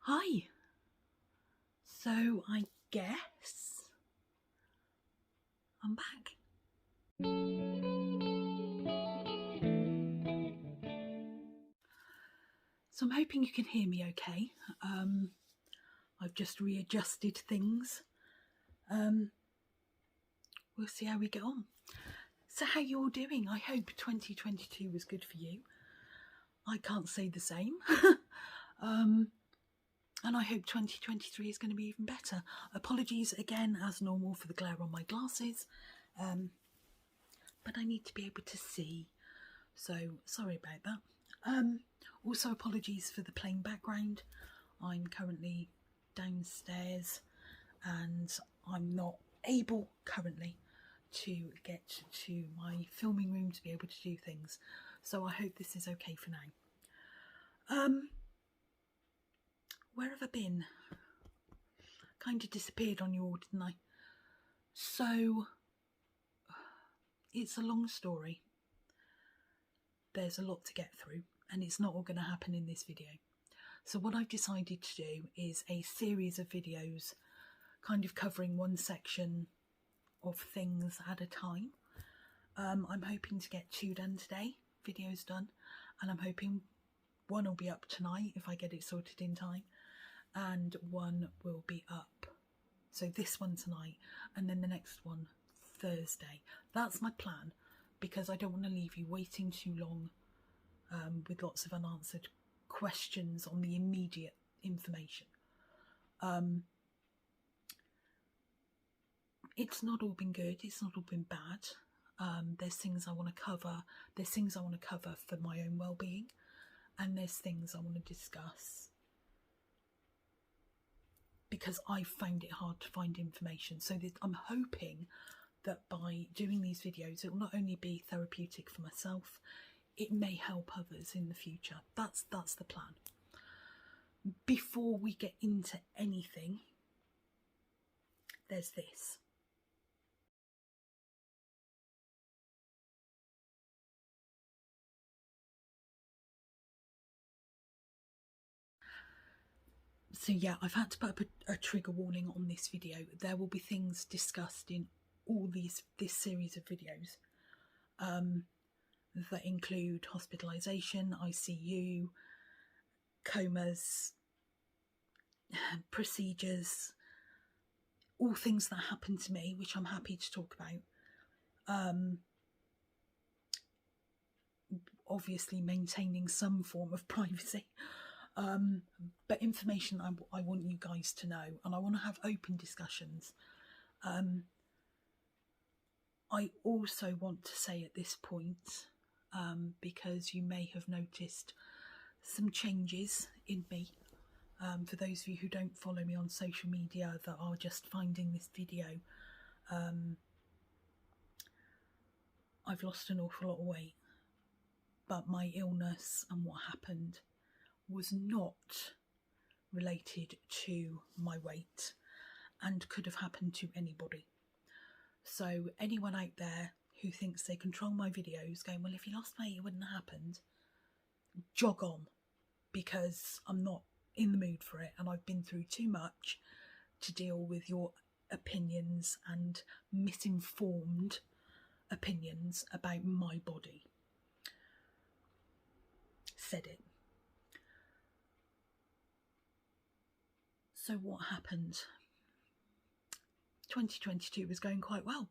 Hi. So I guess I'm back. So I'm hoping you can hear me okay. I've just readjusted things. We'll see how we get on. So how you all doing? I hope 2022 was good for you. I can't say the same. And I hope 2023 is going to be even better. Apologies again, as normal, for the glare on my glasses. But I need to be able to see. So sorry about that. Also apologies for the plain background. I'm currently downstairs and I'm not able currently to get to my filming room to be able to do things. So I hope this is okay for now. Where have I been? Kind of disappeared on you all, didn't I? So, it's a long story. There's a lot to get through, and it's not all going to happen in this video. So what I've decided to do is a series of videos kind of covering one section of things at a time. I'm hoping to get 2 done today, videos done, and I'm hoping one will be up tonight if I get it sorted in time, and one will be up. So this one tonight, and then the next one Thursday. That's my plan, because I don't want to leave you waiting too long with lots of unanswered questions on the immediate information. It's not all been good, it's not all been bad. There's things I want to cover. There's things I want to cover for my own well-being, and there's things I want to discuss because I found it hard to find information. So I'm hoping that by doing these videos, it will not only be therapeutic for myself, it may help others in the future. That's the plan. Before we get into anything, there's this. So yeah, I've had to put up a trigger warning on this video. There will be things discussed in all this series of videos that include hospitalisation, ICU, comas, procedures, all things that happened to me, which I'm happy to talk about. Obviously maintaining some form of privacy. But information I want you guys to know, and I want to have open discussions. I also want to say at this point, because you may have noticed some changes in me, for those of you who don't follow me on social media that are just finding this video, I've lost an awful lot of weight, but my illness and what happened was not related to my weight and could have happened to anybody. So anyone out there who thinks they control my videos going, well, if you lost weight it wouldn't have happened, jog on, because I'm not in the mood for it, and I've been through too much to deal with your opinions and misinformed opinions about my body. Said it. So what happened? 2022 was going quite well.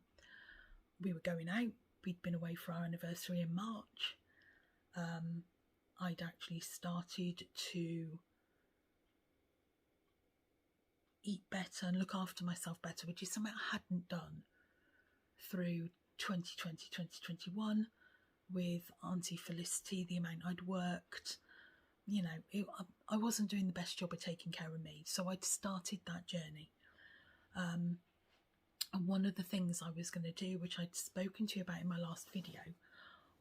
We were going out. We'd been away for our anniversary in March. I'd actually started to eat better and look after myself better, which is something I hadn't done through 2020, 2021 with Auntie Felicity, the amount I'd worked. You know, I wasn't doing the best job of taking care of me, so I'd started that journey. And one of the things I was going to do, which I'd spoken to you about in my last video,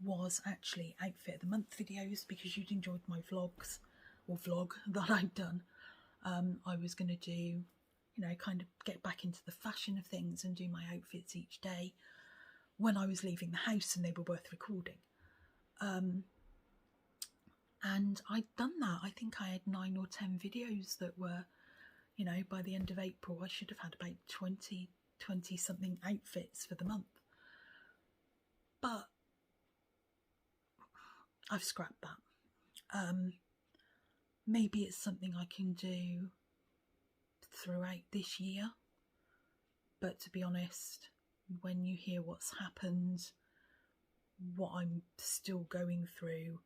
was actually outfit of the month videos, because you'd enjoyed my vlogs, or vlog that I'd done. I was going to do, you know, kind of get back into the fashion of things and do my outfits each day when I was leaving the house and they were worth recording. And I'd done that. I think I had 9 or 10 videos that were, you know, by the end of April, I should have had about 20 something outfits for the month. But I've scrapped that. Maybe it's something I can do throughout this year. But to be honest, when you hear what's happened, what I'm still going through,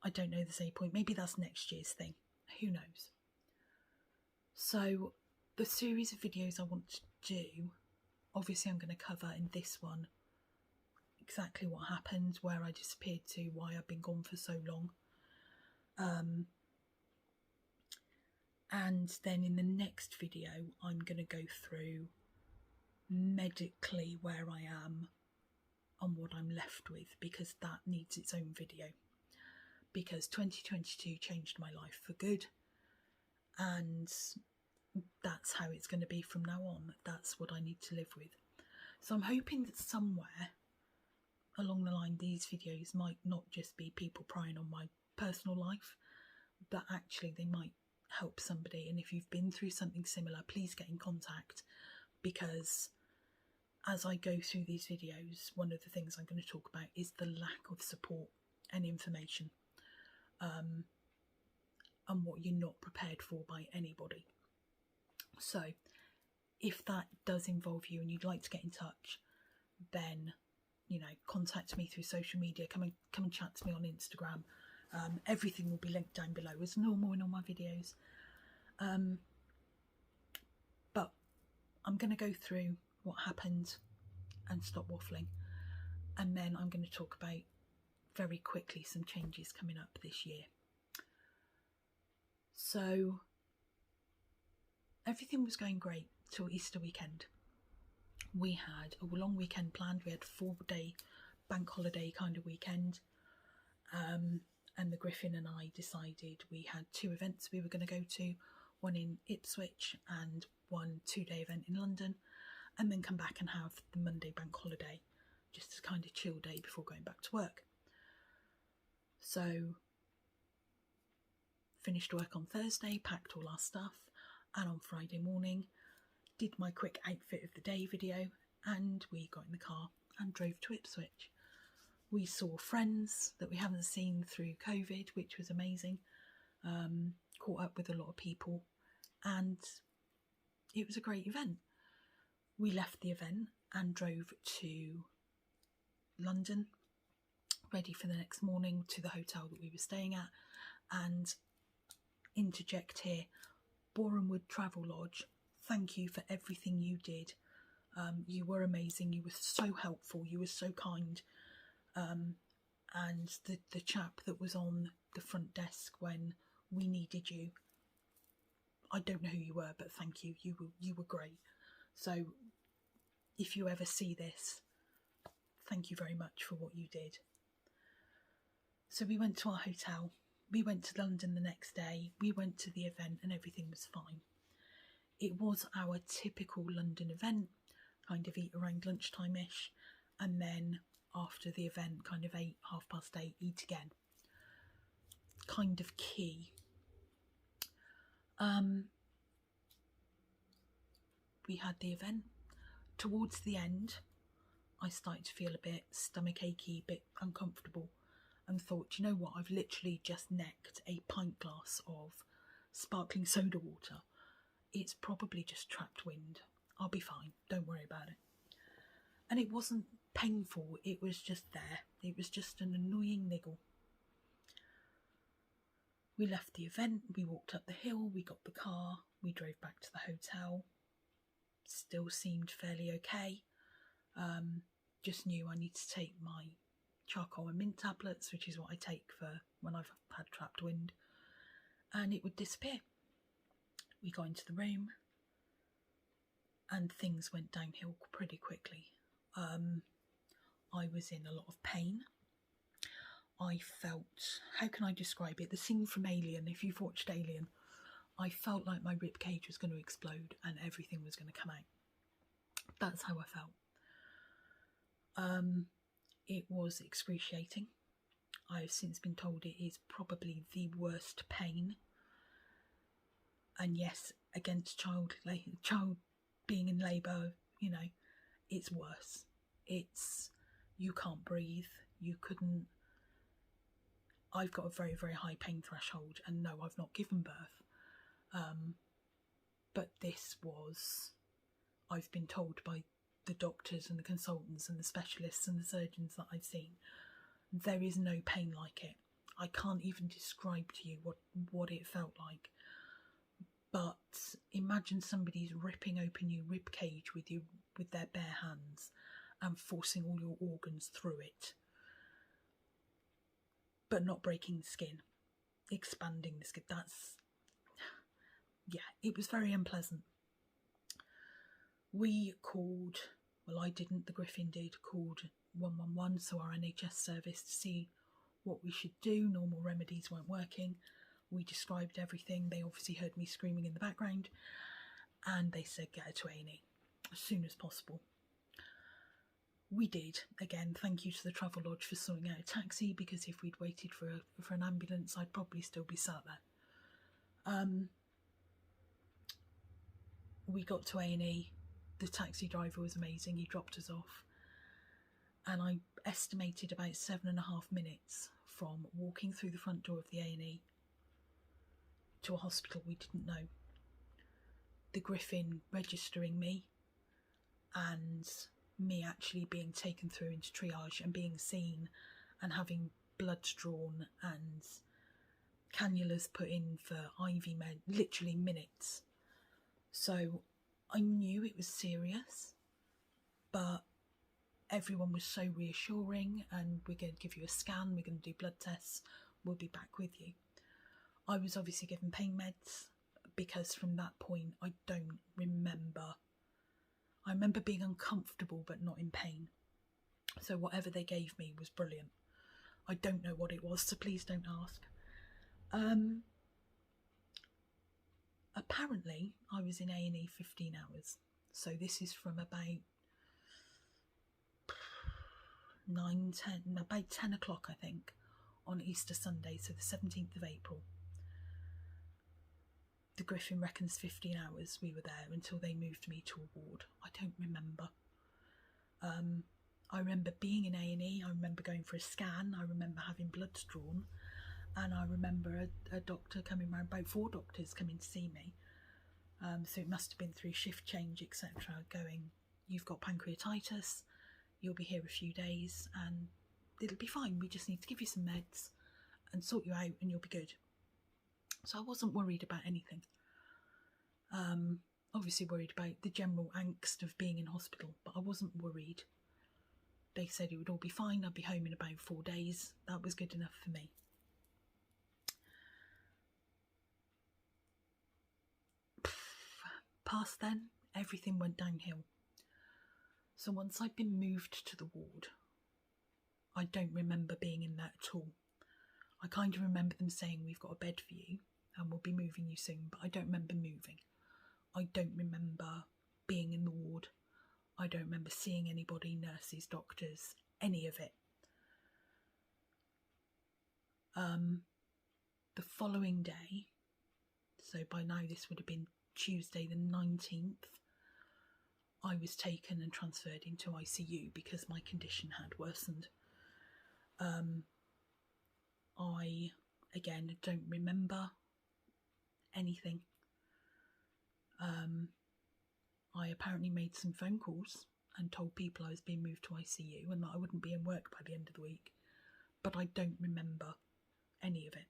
I don't know there's any point. Maybe that's next year's thing. Who knows? So the series of videos I want to do, obviously I'm going to cover in this one exactly what happened, where I disappeared to, why I've been gone for so long. And then in the next video, I'm going to go through medically where I am and what I'm left with, because that needs its own video. Because 2022 changed my life for good, and that's how it's going to be from now on. That's what I need to live with. So I'm hoping that somewhere along the line these videos might not just be people prying on my personal life, but actually they might help somebody. And if you've been through something similar, please get in contact, because as I go through these videos, one of the things I'm going to talk about is the lack of support and information, and what you're not prepared for by anybody. So if that does involve you and you'd like to get in touch, then, you know, contact me through social media. Come and chat to me on Instagram. Everything will be linked down below as normal in all my videos. But I'm going to go through what happened and stop waffling, and then I'm going to talk about very quickly some changes coming up this year. So everything was going great till Easter weekend. We had a long weekend planned. We had a 4-day bank holiday kind of weekend, and the Griffin and I decided we had 2 events we were going to go to, one in Ipswich and one 2-day event in London, and then come back and have the Monday bank holiday, just a kind of chill day before going back to work. So finished work on Thursday, packed all our stuff, and on Friday morning did my quick outfit of the day video, and we got in the car and drove to Ipswich. We saw friends that we haven't seen through COVID, which was amazing. Caught up with a lot of people, and it was a great event. We left the event and drove to London, ready for the next morning, to the hotel that we were staying at. And interject here, Borehamwood Travel Lodge, thank you for everything you did. You were amazing. You were so helpful. You were so kind. And the chap that was on the front desk when we needed you, I don't know who you were, but thank you. You were great. So if you ever see this, thank you very much for what you did. So we went to our hotel. We went to London the next day. We went to the event and everything was fine. It was our typical London event, kind of eat around lunchtime-ish, and then after the event, kind of 8, 8:30, eat again. Kind of key. We had the event. Towards the end, I started to feel a bit stomach achy, a bit uncomfortable, and thought, you know what, I've literally just necked a pint glass of sparkling soda water. It's probably just trapped wind. I'll be fine, don't worry about it. And it wasn't painful, it was just there. It was just an annoying niggle. We left the event, we walked up the hill, we got the car, we drove back to the hotel. Still seemed fairly okay. Just knew I need to take my charcoal and mint tablets, which is what I take for when I've had trapped wind, and it would disappear. We got into the room and things went downhill pretty quickly. I was in a lot of pain. I felt, how can I describe it? The scene from Alien, if you've watched Alien, I felt like my ribcage was going to explode and everything was going to come out. That's how I felt. It was excruciating. I have since been told it is probably the worst pain. And yes, against child being in labour, you know, it's worse. It's, you can't breathe, you couldn't. I've got a very, very high pain threshold, and no, I've not given birth. But this was, I've been told by the doctors and the consultants and the specialists and the surgeons that I've seen, there is no pain like it. I can't even describe to you what it felt like. But imagine somebody's ripping open your rib cage with their bare hands and forcing all your organs through it, but not breaking the skin, expanding the skin. That's, yeah, it was very unpleasant. We called, well, I didn't, the Griffin did, called 111, so our NHS service, to see what we should do. Normal remedies weren't working. We described everything. They obviously heard me screaming in the background, and they said get her to A&E as soon as possible. We did. Again, thank you to the Travel Lodge for sorting out a taxi, because if we'd waited for an ambulance, I'd probably still be sat there. We got to A&E. The taxi driver was amazing. He dropped us off, and I estimated about 7.5 minutes from walking through the front door of the A&E to a hospital we didn't know, the Griffin registering me, and me actually being taken through into triage and being seen and having blood drawn and cannulas put in for IV med, literally minutes. So I knew it was serious, but everyone was so reassuring, and we're going to give you a scan, we're going to do blood tests, we'll be back with you. I was obviously given pain meds, because from that point I don't remember. I remember being uncomfortable but not in pain. So whatever they gave me was brilliant. I don't know what it was, so please don't ask. Apparently I was in A&E 15 hours. So this is from about 10 o'clock, I think, on Easter Sunday, so the 17th of April. The Griffin reckons 15 hours we were there until they moved me to a ward. I don't remember. I remember being in A&E, I remember going for a scan, I remember having blood drawn, and I remember a doctor coming round, about 4 doctors coming to see me. So it must have been through shift change, etc., going, you've got pancreatitis, you'll be here a few days and it'll be fine, we just need to give you some meds and sort you out and you'll be good. So I wasn't worried about anything. Obviously worried about the general angst of being in hospital, but I wasn't worried. They said it would all be fine, I'd be home in about 4 days. That was good enough for me. Past then, everything went downhill. So once I'd been moved to the ward, I don't remember being in that at all. I kind of remember them saying, we've got a bed for you and we'll be moving you soon, but I don't remember moving. I don't remember being in the ward. I don't remember seeing anybody, nurses, doctors, any of it. The following day, so by now this would have been Tuesday the 19th, I was taken and transferred into ICU because my condition had worsened. I, again, don't remember anything. I apparently made some phone calls and told people I was being moved to ICU and that I wouldn't be in work by the end of the week, but I don't remember any of it.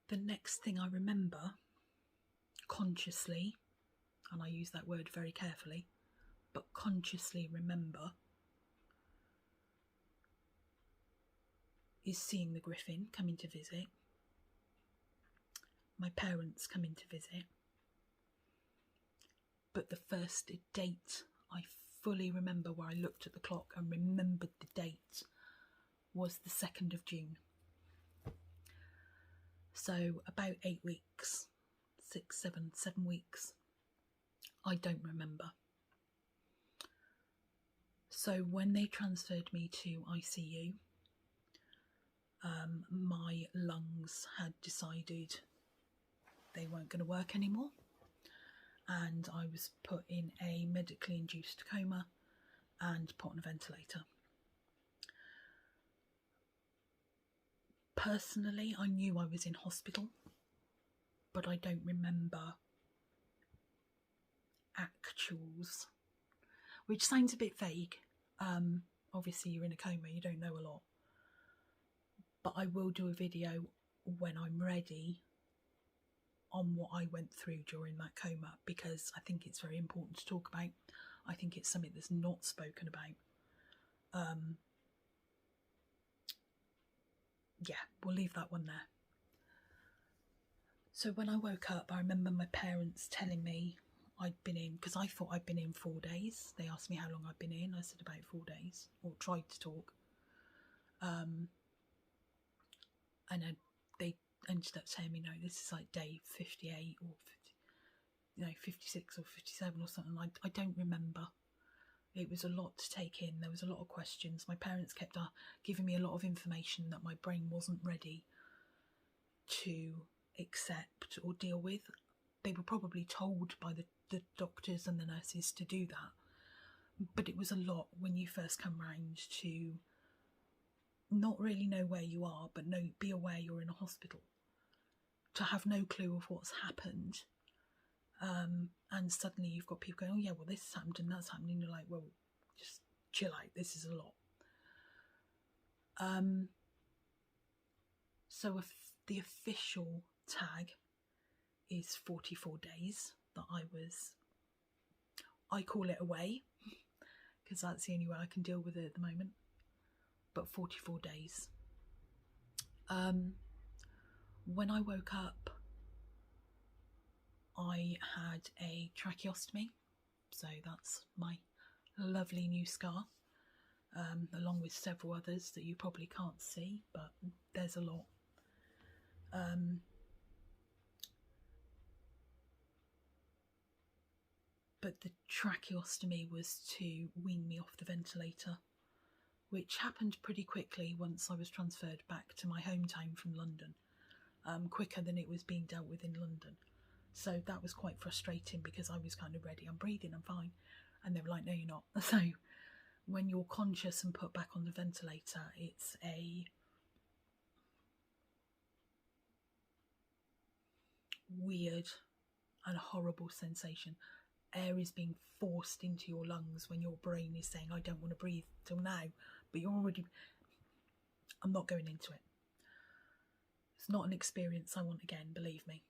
The next thing I remember, consciously, and I use that word very carefully, but consciously remember, is seeing the Griffin coming to visit, my parents coming to visit, but the first date I fully remember, where I looked at the clock and remembered the date, was the 2nd of June. So about 8 weeks, 6, 7 weeks, I don't remember. So when they transferred me to ICU, my lungs had decided they weren't going to work anymore, and I was put in a medically induced coma and put on a ventilator. Personally, I knew I was in hospital, but I don't remember actuals, which sounds a bit vague. Obviously you're in a coma, you don't know a lot, but I will do a video when I'm ready on what I went through during that coma, because I think it's very important to talk about. I think it's something that's not spoken about. Yeah, we'll leave that one there. So when I woke up, I remember my parents telling me I'd been in, because I thought I'd been in 4 days. They asked me how long I'd been in. I said about 4 days, or tried to talk. And then they ended up telling me, no, this is like day 58 or 56 or 57 or something. I don't remember. It was a lot to take in. There was a lot of questions. My parents kept giving me a lot of information that my brain wasn't ready to accept or deal with. They were probably told by the doctors and the nurses to do that, but it was a lot when you first come round to not really know where you are, but be aware you're in a hospital, to have no clue of what's happened, and suddenly you've got people going, oh yeah, well this has happened and that's happened, and you're like, well, just chill out, this is a lot. So the official tag is 44 days that I call it away, because that's the only way I can deal with it at the moment, but 44 days. When I woke up, I had a tracheostomy, so that's my lovely new scar, along with several others that you probably can't see, but there's a lot. But the tracheostomy was to wean me off the ventilator, which happened pretty quickly once I was transferred back to my hometown from London, quicker than it was being dealt with in London. So that was quite frustrating, because I was kind of ready, I'm breathing, I'm fine, and they were like, no, you're not. So when you're conscious and put back on the ventilator, it's a weird and horrible sensation. Air is being forced into your lungs when your brain is saying, I don't want to breathe till now, but you're already... I'm not going into it. It's not an experience I want again, believe me.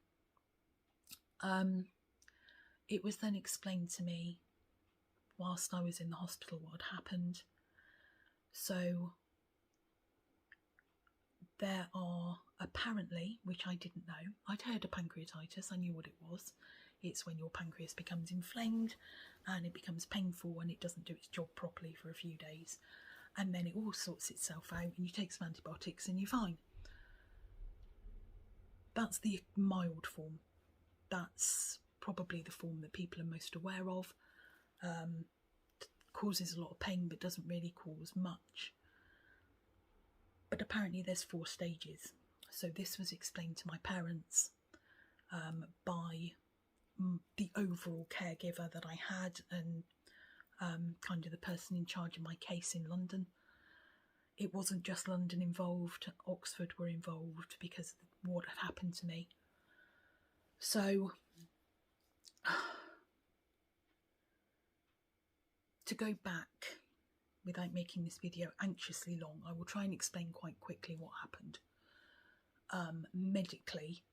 It was then explained to me whilst I was in the hospital what had happened. So there are apparently, which I didn't know, I'd heard of pancreatitis, I knew what it was. It's when your pancreas becomes inflamed and it becomes painful and it doesn't do its job properly for a few days, and then it all sorts itself out and you take some antibiotics and you're fine. That's the mild form. That's probably the form that people are most aware of. Causes a lot of pain but doesn't really cause much. But apparently there's 4 stages. So this was explained to my parents by the overall caregiver that I had, and kind of the person in charge of my case in London. It wasn't just London involved, Oxford were involved because of what had happened to me. So to go back, without making this video anxiously long, I will try and explain quite quickly what happened medically.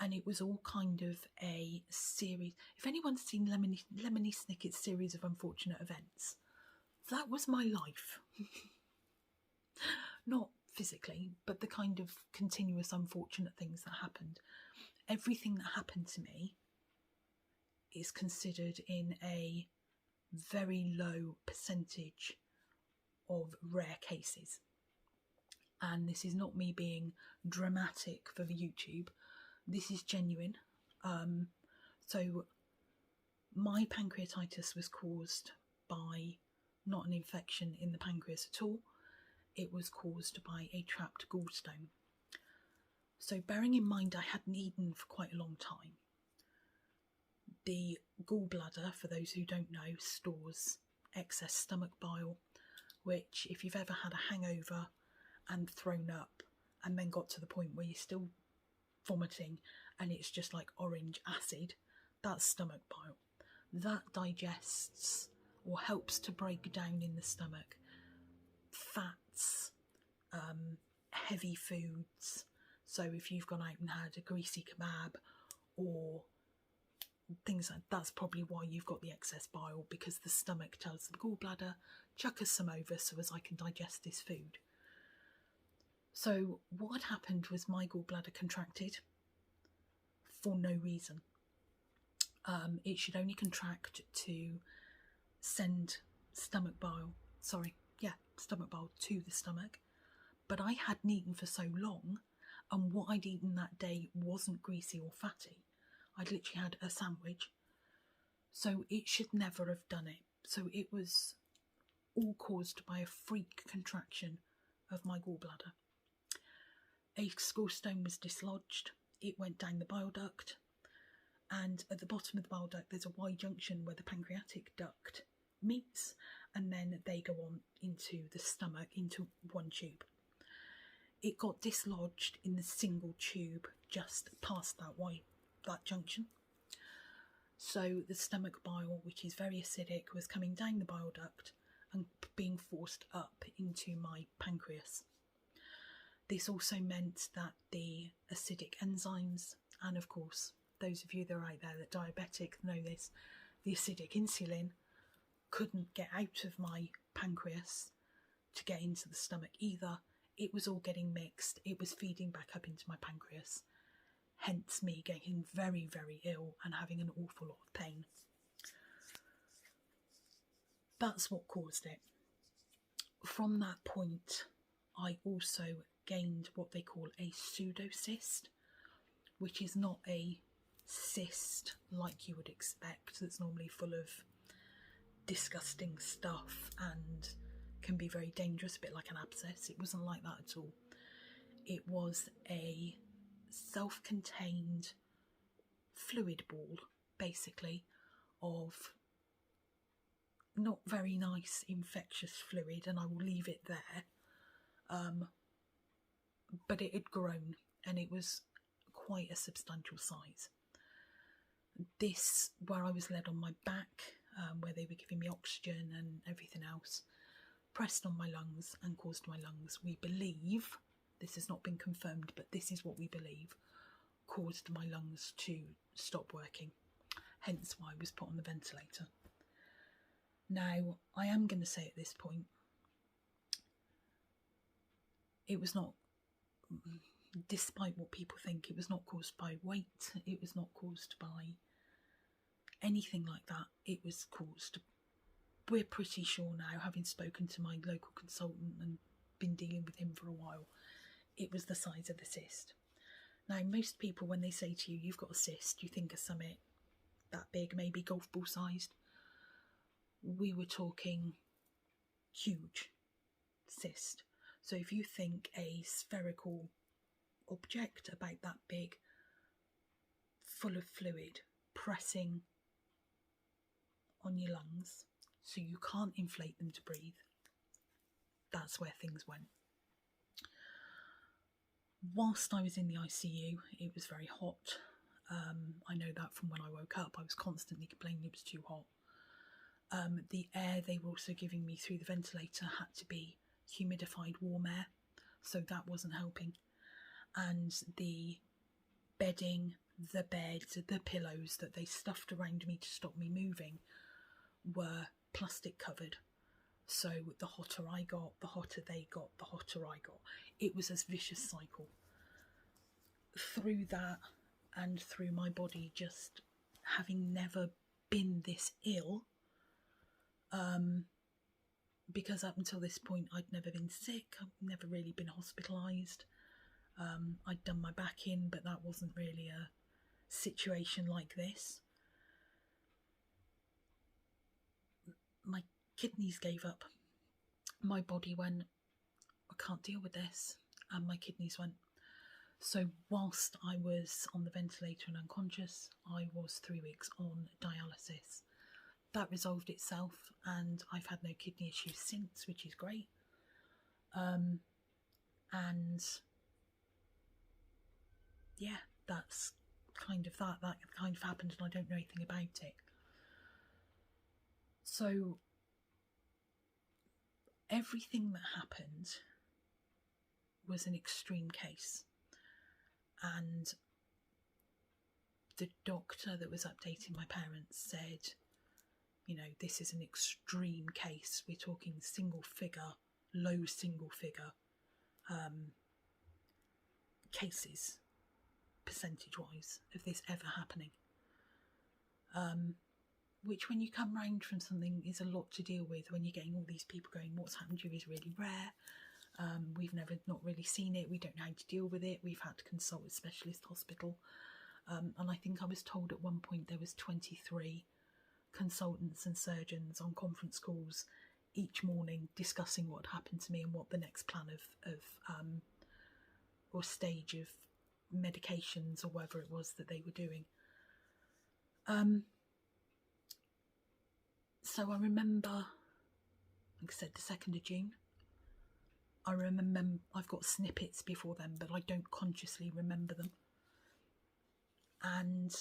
And it was all kind of a series. If anyone's seen Lemony Snicket's Series of Unfortunate Events, that was my life. Not physically, but the kind of continuous unfortunate things that happened. Everything that happened to me is considered in a very low percentage of rare cases. And this is not me being dramatic for the YouTube. This is genuine. So my pancreatitis was caused by not an infection in the pancreas at all. It was caused by a trapped gallstone. So bearing in mind I hadn't eaten for quite a long time, the gallbladder, for those who don't know, stores excess stomach bile, which if you've ever had a hangover and thrown up and then got to the point where you're still vomiting and it's just like orange acid, that's stomach bile. That digests or helps to break down in the stomach fats, heavy foods. So if you've gone out and had a greasy kebab or things like that's probably why you've got the excess bile, because the stomach tells the gallbladder, chuck us some over so as I can digest this food. So what happened was my gallbladder contracted for no reason. It should only contract to send stomach bile to the stomach. But I hadn't eaten for so long, and what I'd eaten that day wasn't greasy or fatty. I'd literally had a sandwich. So it should never have done it. So it was all caused by a freak contraction of my gallbladder. A gallstone was dislodged. It went down the bile duct, and at the bottom of the bile duct there's a Y junction where the pancreatic duct meets, and then they go on into the stomach into one tube. It got dislodged in the single tube just past that junction. So the stomach bile, which is very acidic, was coming down the bile duct and being forced up into my pancreas. This also meant that the acidic enzymes, and of course those of you that are out there that are diabetic know this, the acidic insulin couldn't get out of my pancreas to get into the stomach either. It was all getting mixed. It was feeding back up into my pancreas. Hence me getting very, very ill and having an awful lot of pain. That's what caused it. From that point, I also gained what they call a pseudocyst, which is not a cyst like you would expect, that's normally full of disgusting stuff and can be very dangerous, a bit like an abscess. It wasn't like that at all. It was a self-contained fluid ball, basically, of not very nice infectious fluid, and I will leave it there. But it had grown and it was quite a substantial size. This, where I was led on my back, where they were giving me oxygen and everything else, pressed on my lungs and caused my lungs, we believe, this has not been confirmed, but this is what we believe, caused my lungs to stop working. Hence why I was put on the ventilator. Now, I am going to say at this point, it was not, despite what people think, it was not caused by weight, it was not caused by anything like that. It was caused, we're pretty sure now, having spoken to my local consultant and been dealing with him for a while, it was the size of the cyst. Now, most people, when they say to you, you've got a cyst, you think of something that big, maybe golf ball sized. We were talking huge cyst. So if you think a spherical object about that big, full of fluid, pressing on your lungs so you can't inflate them to breathe, that's where things went. Whilst I was in the ICU, it was very hot. I know that from when I woke up. I was constantly complaining it was too hot. The air they were also giving me through the ventilator had to be humidified warm air, so that wasn't helping. And the bedding, the bed, the pillows that they stuffed around me to stop me moving were plastic covered. So the hotter I got, the hotter they got, the hotter I got. It was a vicious cycle. Through that and through my body just having never been this ill, because up until this point I'd never been sick, I'd never really been hospitalised. I'd done my back in, but that wasn't really a situation like this. kidneys gave up. My body went, I can't deal with this, and my kidneys went. So whilst I was on the ventilator and unconscious, I was 3 weeks on dialysis. That resolved itself, and I've had no kidney issues since, which is great. And yeah, that's kind of that kind of happened, and I don't know anything about it. So everything that happened was an extreme case, and the doctor that was updating my parents said, you know, this is an extreme case. We're talking single figure, low single figure cases, percentage-wise, of this ever happening. Which, when you come round from something, is a lot to deal with. When you're getting all these people going, what's happened to you is really rare. We've not really seen it. We don't know how to deal with it. We've had to consult a specialist hospital. And I think I was told at one point there was 23 consultants and surgeons on conference calls each morning discussing what happened to me and what the next plan of or stage of medications or whatever it was that they were doing. So I remember, like I said, the 2nd of June. I remember, I've got snippets before then, but I don't consciously remember them. And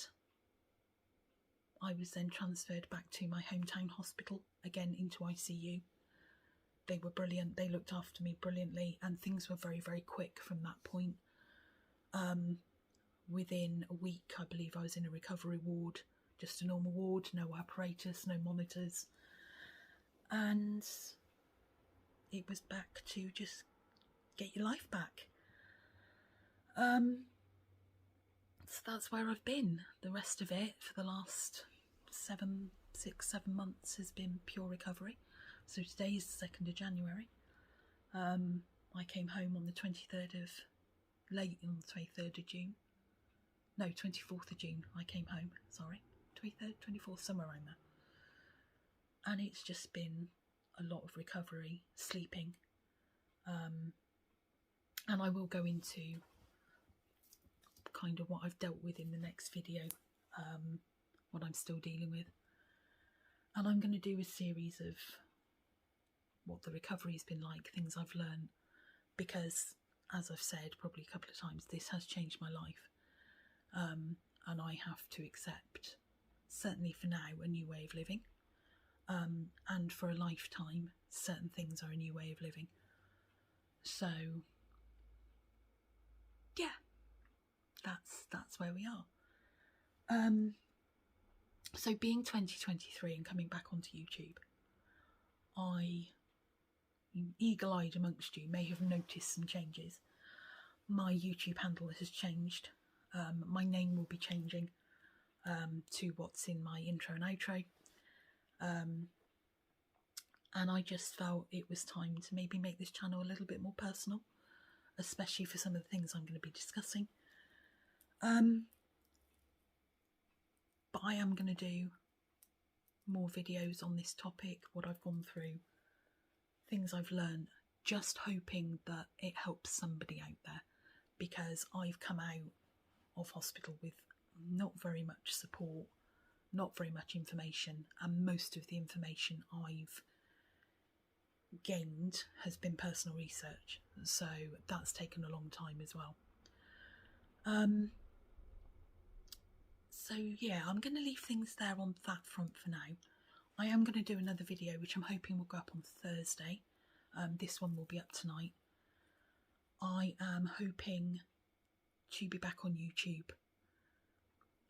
I was then transferred back to my hometown hospital, again into ICU. They were brilliant. They looked after me brilliantly, and things were very, very quick from that point. Within a week, I believe I was in a recovery ward, just a normal ward, no apparatus, no monitors. And it was back to just get your life back. So that's where I've been. The rest of it for the last 7 months has been pure recovery. So today is the 2nd of January. I came home on the 23rd of, late on the 23rd of June. No, 24th of June I came home, sorry. 23rd, 24th, somewhere around there. And it's just been a lot of recovery, sleeping. And I will go into kind of what I've dealt with in the next video, what I'm still dealing with. And I'm going to do a series of what the recovery's been like, things I've learned, because, as I've said probably a couple of times, this has changed my life. And I have to accept, certainly for now, a new way of living. And for a lifetime, certain things are a new way of living. So, yeah, that's where we are. So being 2023 and coming back onto YouTube, eagle-eyed amongst you, may have noticed some changes. My YouTube handle has changed. My name will be changing to what's in my intro and outro. And I just felt it was time to maybe make this channel a little bit more personal, especially for some of the things I'm going to be discussing. But I am going to do more videos on this topic, what I've gone through, things I've learned, just hoping that it helps somebody out there, because I've come out of hospital with not very much support, not very much information, and most of the information I've gained has been personal research, so that's taken a long time as well. So yeah, I'm going to leave things there on that front for now. I am going to do another video which I'm hoping will go up on Thursday. This one will be up tonight. I am hoping to be back on YouTube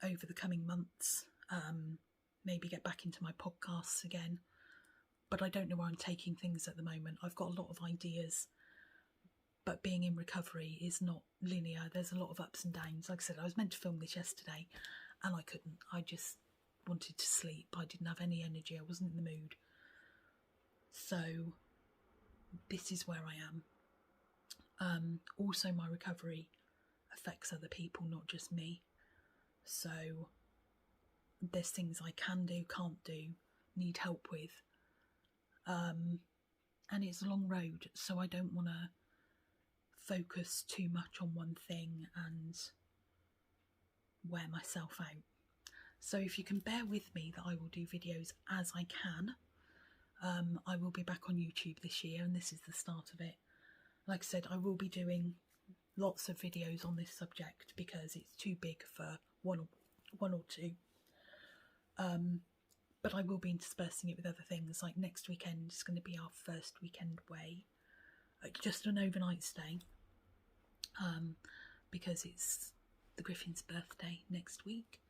over the coming months, maybe get back into my podcasts again, but I don't know where I'm taking things at the moment. I've got a lot of ideas, but being in recovery is not linear. There's a lot of ups and downs. Like I said, I was meant to film this yesterday and I couldn't. I just wanted to sleep. I didn't have any energy. I wasn't in the mood. So this is where I am. Also, my recovery affects other people, not just me. So there's things I can do, can't do, need help with. and it's a long road, so I don't want to focus too much on one thing and wear myself out. So if you can bear with me that I will do videos as I can. I will be back on YouTube this year, and this is the start of it. Like I said, I will be doing lots of videos on this subject because it's too big for one or two. But I will be interspersing it with other things. Like next weekend is going to be our first weekend away, just an overnight stay, because it's the Griffin's birthday next week.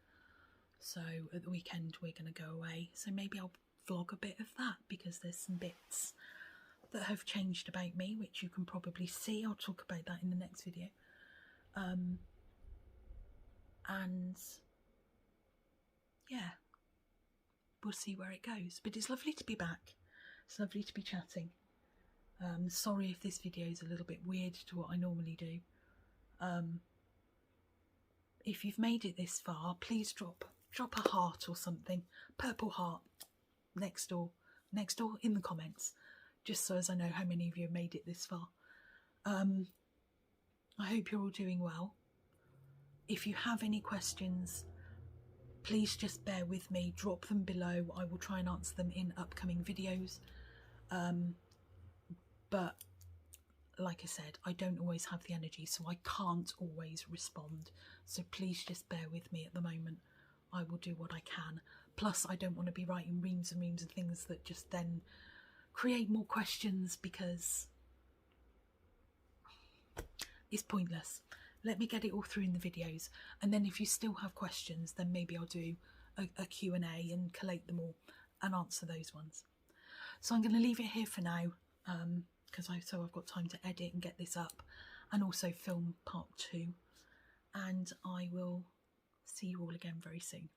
So at the weekend we're going to go away. So maybe I'll vlog a bit of that, because there's some bits that have changed about me, which you can probably see. I'll talk about that in the next video. And yeah, we'll see where it goes. But it's lovely to be back. It's lovely to be chatting. Sorry if this video is a little bit weird to what I normally do. If you've made it this far, please drop a heart or something, purple heart next door in the comments, just so as I know how many of you have made it this far. I hope you're all doing well. If you have any questions, please just bear with me, drop them below. I will try and answer them in upcoming videos. But like I said, I don't always have the energy, so I can't always respond. So please just bear with me at the moment. I will do what I can. Plus, I don't want to be writing reams and reams of things that just then create more questions, because it's pointless. Let me get it all through in the videos, and then if you still have questions, then maybe I'll do a Q&A and collate them all and answer those ones. So I'm going to leave it here for now, because I've got time to edit and get this up, and also film part 2, and I will see you all again very soon.